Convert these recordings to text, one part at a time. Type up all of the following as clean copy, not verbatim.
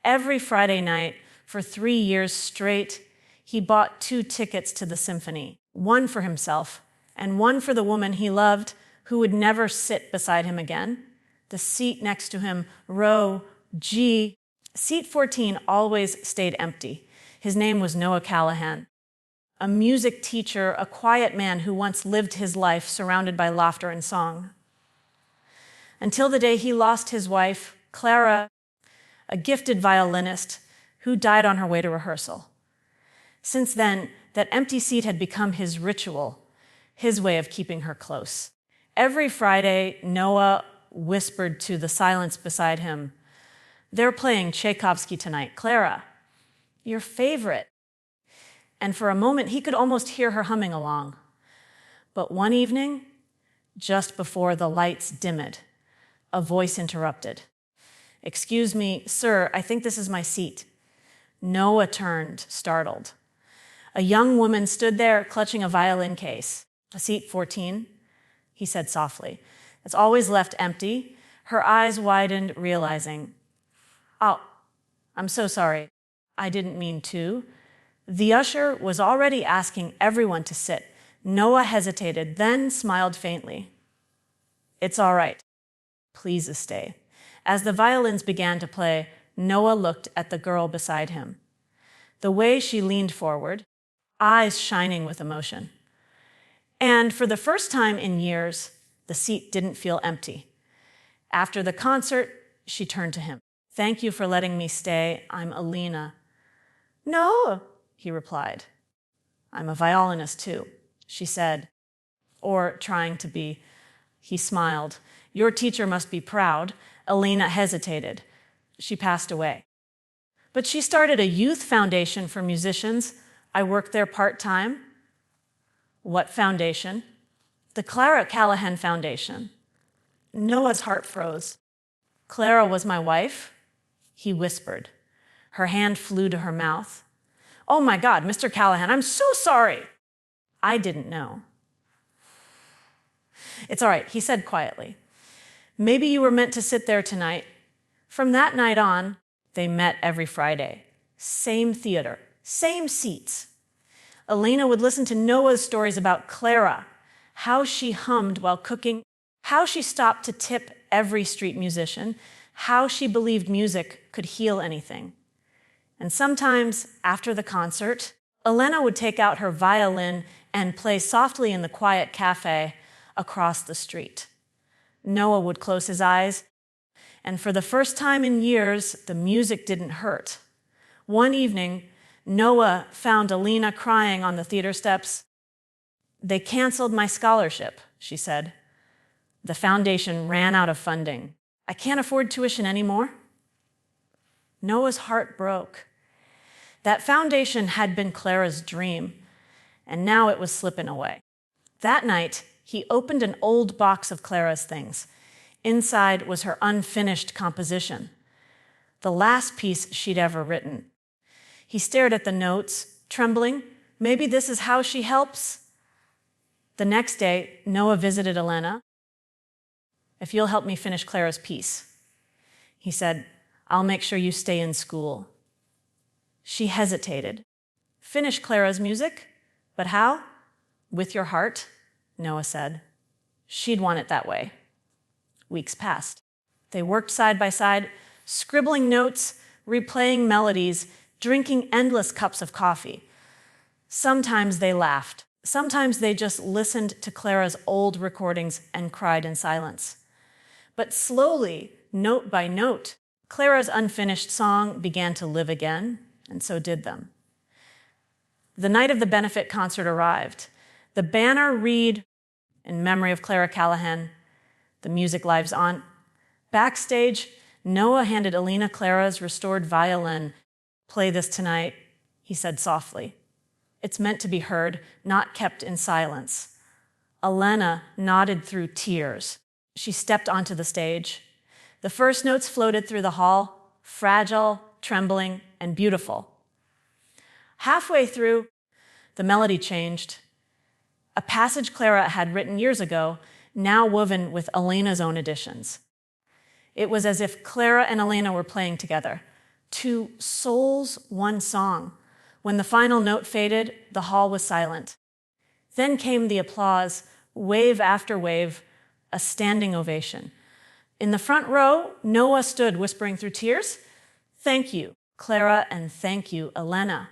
Every Friday night, for 3 years straight, he bought 2 tickets to the symphony, one for himself and one for the woman he loved who would never sit beside him again. The seat next to him, row G. Seat 14 always stayed empty. His name was Noah Callahan, a music teacher, a quiet man who once lived his life surrounded by laughter and song. Until the day he lost his wife, Clara, a gifted violinist who died on her way to rehearsal. Since then, that empty seat had become his ritual, his way of keeping her close. Every Friday, Noah whispered to the silence beside him, "They're playing Tchaikovsky tonight, Clara, your favorite." And for a moment, he could almost hear her humming along. But one evening, just before the lights dimmed, a voice interrupted. "Excuse me, sir, I think this is my seat." Noah turned, startled. A young woman stood there clutching a violin case. "A seat 14, he said softly. "It's always left empty." Her eyes widened, realizing, "Oh, I'm so sorry. I didn't mean to." The usher was already asking everyone to sit. Noah hesitated, then smiled faintly. "It's all right. Please stay." As the violins began to play, Noah looked at the girl beside him. The way she leaned forward, eyes shining with emotion. And for the first time in years, the seat didn't feel empty. After the concert, she turned to him. "Thank you for letting me stay. I'm Alina." "No," he replied. "I'm a violinist too," she said, or trying to be. He smiled. "Your teacher must be proud." Alina hesitated. She passed away. But she started a youth foundation for musicians. I worked there part-time. "What foundation?" "The Clara Callahan Foundation." Noah's heart froze. "Clara was my wife?" He whispered. Her hand flew to her mouth. "Oh my God, Mr. Callahan, I'm so sorry." "I didn't know." "It's all right," he said quietly. "Maybe you were meant to sit there tonight." From that night on, they met every Friday. Same theater, same seats. Alina would listen to Noah's stories about Clara, how she hummed while cooking, how she stopped to tip every street musician, how she believed music could heal anything. And sometimes, after the concert, Alina would take out her violin and play softly in the quiet cafe across the street. Noah would close his eyes, and for the first time in years, the music didn't hurt. One evening, Noah found Alina crying on the theater steps. "They canceled my scholarship," she said. "The foundation ran out of funding. I can't afford tuition anymore." Noah's heart broke. That foundation had been Clara's dream, and now it was slipping away. That night, he opened an old box of Clara's things. Inside was her unfinished composition, the last piece she'd ever written. He stared at the notes, trembling. Maybe this is how she helps? The next day, Noah visited Alina. "If you'll help me finish Clara's piece," he said, "I'll make sure you stay in school." She hesitated. "Finish Clara's music? But how?" "With your heart," Noah said. She'd want it that way. Weeks passed. They worked side by side, scribbling notes, replaying melodies, drinking endless cups of coffee. Sometimes they laughed. Sometimes they just listened to Clara's old recordings and cried in silence. But slowly, note by note, Clara's unfinished song began to live again, and so did them. The night of the benefit concert arrived. The banner read, "In memory of Clara Callahan, the music lives on." Backstage, Noah handed Alina Clara's restored violin. "Play this tonight," he said softly. "It's meant to be heard, not kept in silence." Alina nodded through tears. She stepped onto the stage. The first notes floated through the hall, fragile, trembling, and beautiful. Halfway through, the melody changed. A passage Clara had written years ago, now woven with Alina's own additions. It was as if Clara and Alina were playing together, Two souls, one song. When the final note faded, the hall was silent. Then came the applause, wave after wave, a standing ovation. In the front row, Noah stood whispering through tears, "Thank you, Clara, and thank you, Elena."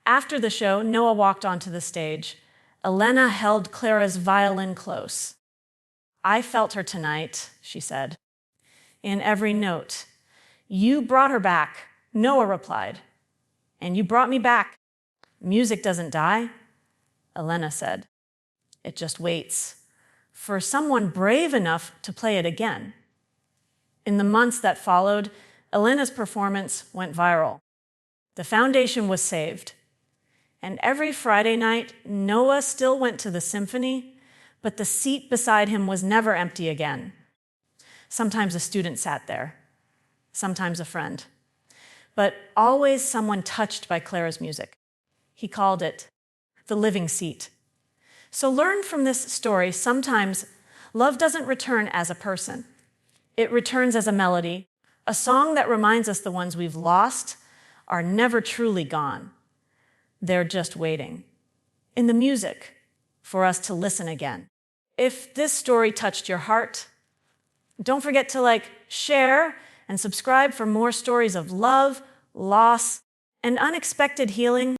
After the show, Noah walked onto the stage. Elena held Clara's violin close. "I felt her tonight," she said, "in every note." "You brought her back," Noah replied. "And you brought me back." "Music doesn't die," Elena said. "It just waits for someone brave enough to play it again." In the months that followed, Elena's performance went viral. The foundation was saved. And every Friday night, Noah still went to the symphony, but the seat beside him was never empty again. Sometimes a student sat there, sometimes a friend, but always someone touched by Clara's music. He called it the living seat. So learn from this story, sometimes love doesn't return as a person. It returns as a melody, a song that reminds us the ones we've lost are never truly gone. They're just waiting in the music for us to listen again. If this story touched your heart, don't forget to share, and subscribe for more stories of love, loss, and unexpected healing